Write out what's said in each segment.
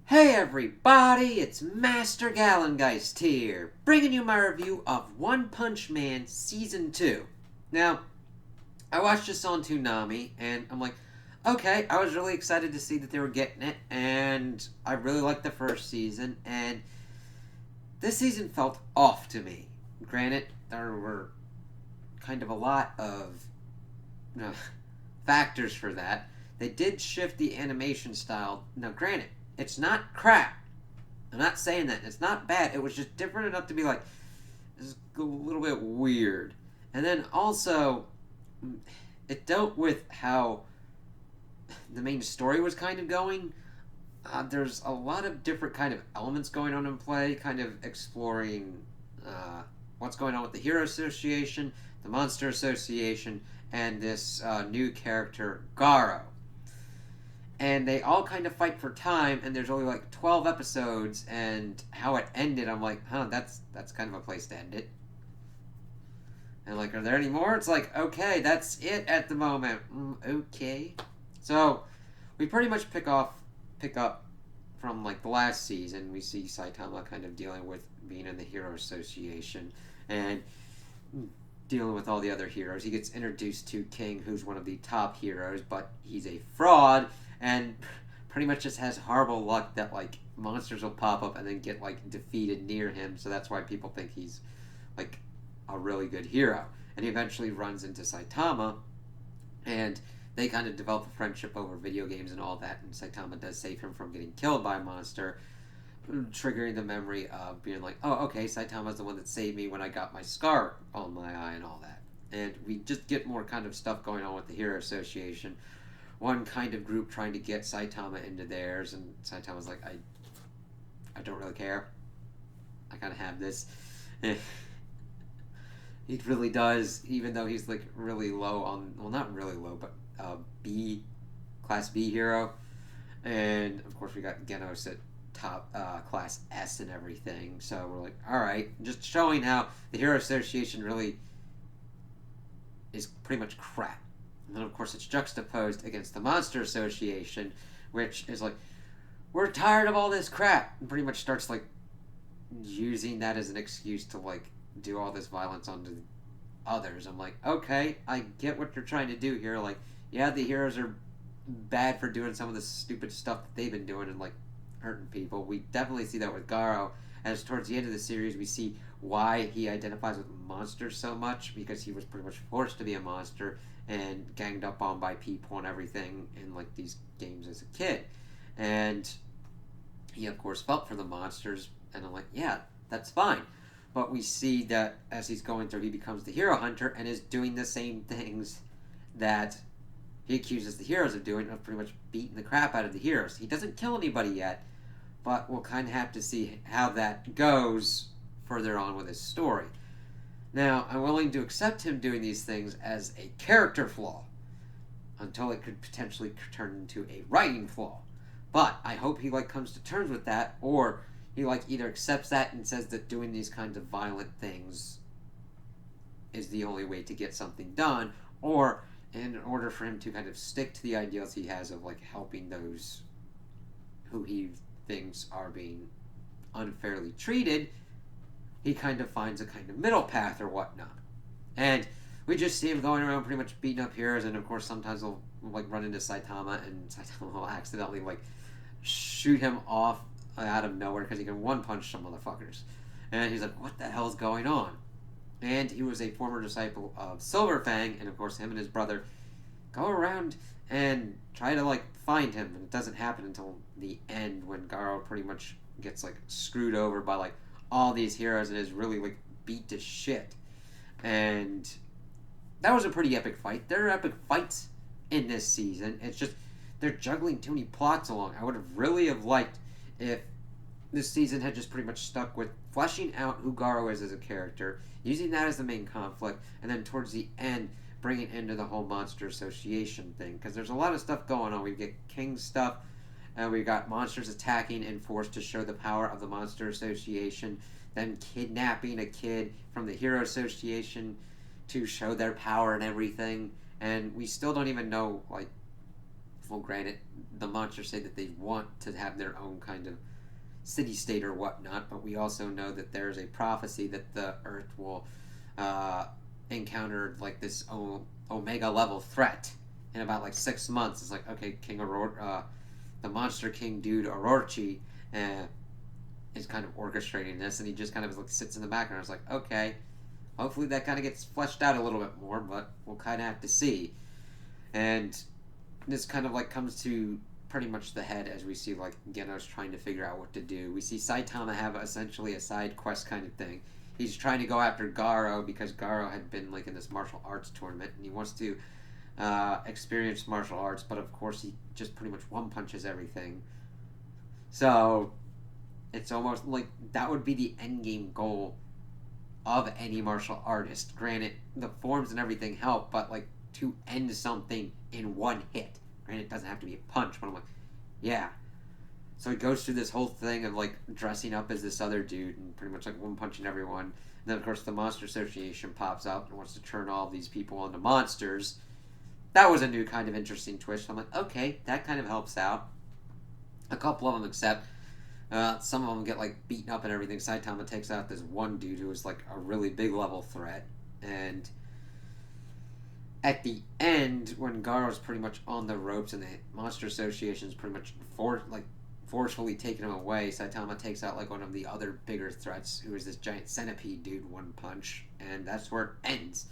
Hey everybody, it's Master Gallengeist here, bringing you my review of One Punch Man Season 2. Now, I watched this on Toonami, and I'm like, okay, I was really excited to see that they were getting it, and I really liked the first season, and this season felt off to me. Granted, there were kind of a lot of uh, factors for that. They did shift the animation style. Now, granted, it's not crap. I'm not saying that. It's not bad. It was just different enough to be like, this is a little bit weird. And then also, it dealt with how the main story was kind of going. There's a lot of different kind of elements going on in play, kind of exploring what's going on with the Hero Association, the Monster Association, and this new character, Garo. And they all kind of fight for time, and there's only like 12 episodes, and how it ended, I'm like, that's kind of a place to end it. And like, are there any more? It's like, okay, that's it at the moment. Okay. So we pretty much pick up from like the last season. We see Saitama kind of dealing with being in the Hero Association and dealing with all the other heroes. He gets introduced to King, who's one of the top heroes, but he's a fraud and pretty much just has horrible luck that like monsters will pop up and then get like defeated near him. So that's why people think he's like a really good hero. And he eventually runs into Saitama, and they kind of develop a friendship over video games and all that. And Saitama does save him from getting killed by a monster, triggering the memory of being like, oh, okay, Saitama's the one that saved me when I got my scar on my eye and all that. And we just get more kind of stuff going on with the Hero Association. One kind of group trying to get Saitama into theirs, and Saitama's like, I don't really care. I kind of have this. He really does, even though he's like really low on, well, not really low, but B, class B hero. And of course, we got Genos at top class S and everything. So we're like, all right, just showing how the Hero Association really is pretty much crap. And then of course, it's juxtaposed against the Monster Association, which is like, we're tired of all this crap, and pretty much starts like using that as an excuse to like do all this violence onto others. I'm like, okay, I get what you're trying to do here. Like, yeah, the heroes are bad for doing some of the stupid stuff that they've been doing and like hurting people. We definitely see that with Garo. As towards the end of the series, we see why he identifies with monsters so much, because he was pretty much forced to be a monster and ganged up on by people and everything in like these games as a kid. And he of course felt for the monsters, and I'm like, yeah, that's fine. But we see that as he's going through, he becomes the hero hunter and is doing the same things that he accuses the heroes of doing, of pretty much beating the crap out of the heroes. He doesn't kill anybody yet, but we'll kind of have to see how that goes further on with his story. Now, I'm willing to accept him doing these things as a character flaw until it could potentially turn into a writing flaw. But I hope he like comes to terms with that, or he like either accepts that and says that doing these kinds of violent things is the only way to get something done, or in order for him to kind of stick to the ideals he has of like helping those who he thinks are being unfairly treated, he kind of finds a kind of middle path or whatnot. And we just see him going around pretty much beating up heroes, and of course sometimes he'll like run into Saitama, and Saitama will accidentally like shoot him off out of nowhere because he can one punch some motherfuckers. And he's like, what the hell's going on? And he was a former disciple of Silverfang, and of course him and his brother go around and try to like find him, and it doesn't happen until the end when Garo pretty much gets like screwed over by like all these heroes and is really like beat to shit. And that was a pretty epic fight. There are epic fights in this season. It's just they're juggling too many plots along. I would have really have liked if this season had just pretty much stuck with fleshing out who Garo is as a character, using that as the main conflict, and then towards the end bringing into the whole Monster Association thing. Because there's a lot of stuff going on. We get King stuff, and we got monsters attacking and forced to show the power of the Monster Association, then kidnapping a kid from the Hero Association to show their power and everything. And we still don't even know, like, Well, granted, the monsters say that they want to have their own kind of city state or whatnot, but we also know that there's a prophecy that the Earth will uh, encounter like this Omega level threat in about like 6 months. It's like, okay, King Aurora, the Monster King dude Orochi, uh, is kind of orchestrating this, and he just kind of like sits in the background. It's like, okay, hopefully that kind of gets fleshed out a little bit more, but we'll kind of have to see. And this kind of like comes to pretty much the head as we see like Genos trying to figure out what to do. We see Saitama have essentially a side quest kind of thing. He's trying to go after Garo because Garo had been like in this martial arts tournament and he wants to experience martial arts, but of course he just pretty much one punches everything. So it's almost like that would be the end game goal of any martial artist. Granted, the forms and everything help, but like to end something in one hit. Granted, it doesn't have to be a punch, but I'm like, yeah. So he goes through this whole thing of like dressing up as this other dude and pretty much like one punching everyone. And then of course the Monster Association pops up and wants to turn all these people into monsters. That was a new kind of interesting twist. I'm like, okay, that kind of helps out. A couple of them accept. Some of them get like beaten up and everything. Saitama takes out this one dude who is like a really big level threat, and at the end, when Garo's pretty much on the ropes and the Monster Association is pretty much forcefully taking him away, Saitama takes out like one of the other bigger threats, who is this giant centipede dude, one punch, and that's where it ends.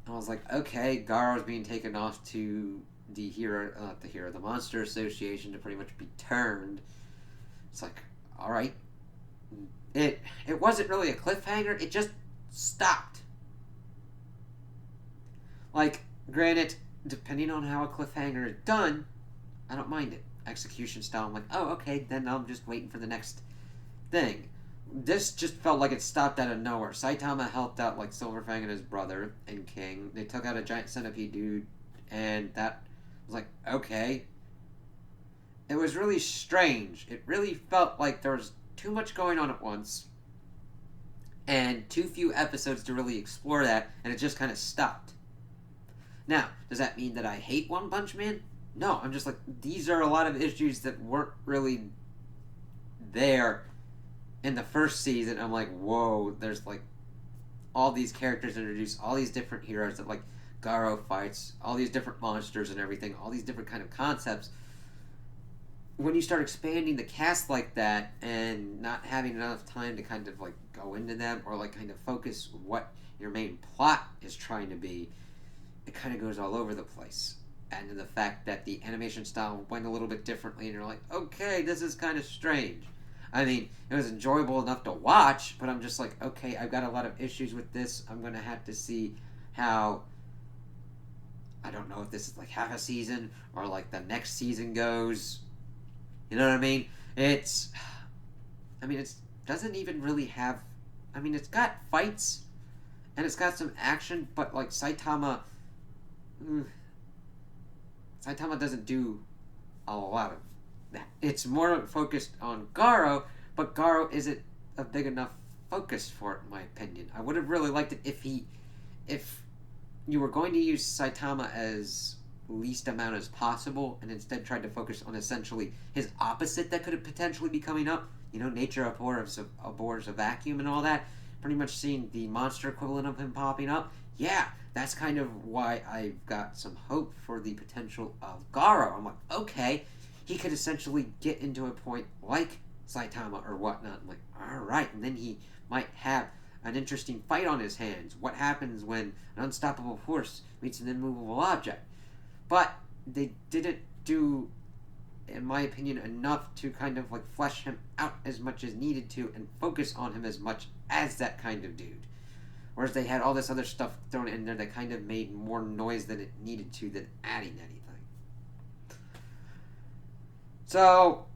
I was like, okay, Garo's being taken off to the Monster Association to pretty much be turned. It's like, all right. It wasn't really a cliffhanger. It just stopped. Like, granted, depending on how a cliffhanger is done, I don't mind it. Execution style, I'm like, oh, okay, then I'm just waiting for the next thing. This just felt like it stopped out of nowhere. Saitama helped out like Silverfang and his brother and King. They took out a giant centipede dude, and that was like, okay. It was really strange. It really felt like there was too much going on at once, and too few episodes to really explore that, and it just kind of stopped. Now, does that mean that I hate One Punch Man? No, I'm just like, these are a lot of issues that weren't really there in the first season. I'm like, whoa, there's like all these characters introduced, all these different heroes that like Garo fights, all these different monsters and everything, all these different kind of concepts. When you start expanding the cast like that and not having enough time to kind of like go into them or like kind of focus what your main plot is trying to be, it kind of goes all over the place. And the fact that the animation style went a little bit differently, and you're like, okay, this is kind of strange. I mean, it was enjoyable enough to watch, but I'm just like, okay, I've got a lot of issues with this. I'm going to have to see how, I don't know if this is like half a season or like the next season goes. You know what I mean? It doesn't even really have, it's got fights and it's got some action, but like Saitama doesn't do a lot of that. It's more focused on Garo, but Garo isn't a big enough focus for it, in my opinion. I would have really liked it if you were going to use Saitama as least amount as possible and instead tried to focus on essentially his opposite that could have potentially be coming up. Nature abhors a vacuum and all that. Pretty much seeing the monster equivalent of him popping up. Yeah, that's kind of why I've got some hope for the potential of Garo. I'm like, okay, he could essentially get into a point like Saitama or whatnot. I'm like, alright, and then he might have an interesting fight on his hands. What happens when an unstoppable force meets an immovable object? But they didn't do, in my opinion, enough to kind of like flesh him out as much as needed to and focus on him as much as that kind of dude. Whereas they had all this other stuff thrown in there that kind of made more noise than it needed to than adding anything. So,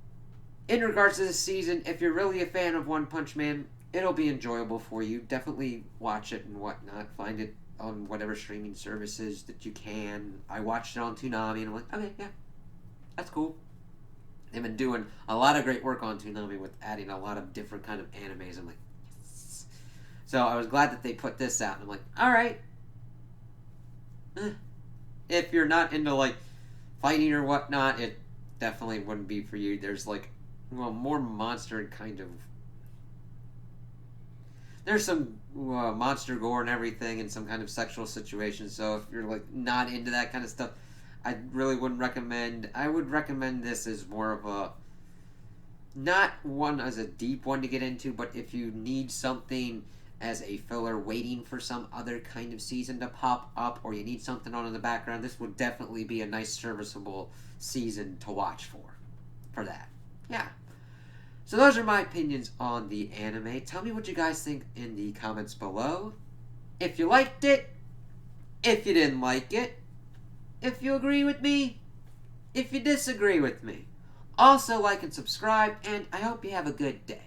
in regards to this season, if you're really a fan of One Punch Man, it'll be enjoyable for you. Definitely watch it and whatnot. Find it on whatever streaming services that you can. I watched it on Toonami and I'm like, okay, yeah, that's cool. They've been doing a lot of great work on Toonami with adding a lot of different kind of animes. I'm like, yes. So I was glad that they put this out and I'm like, alright. if you're not into like fighting or whatnot, it definitely wouldn't be for you. There's like, well, more monster kind of. There's some monster gore and everything, and some kind of sexual situation. So if you're like not into that kind of stuff, I really wouldn't recommend. I would recommend this as more of a not one as a deep one to get into, but if you need something as a filler waiting for some other kind of season to pop up, or you need something on in the background, this would definitely be a nice serviceable season to watch for that. Yeah. So those are my opinions on the anime. Tell me what you guys think in the comments below. If you liked it, if you didn't like it, if you agree with me, if you disagree with me. Also like and subscribe, and I hope you have a good day.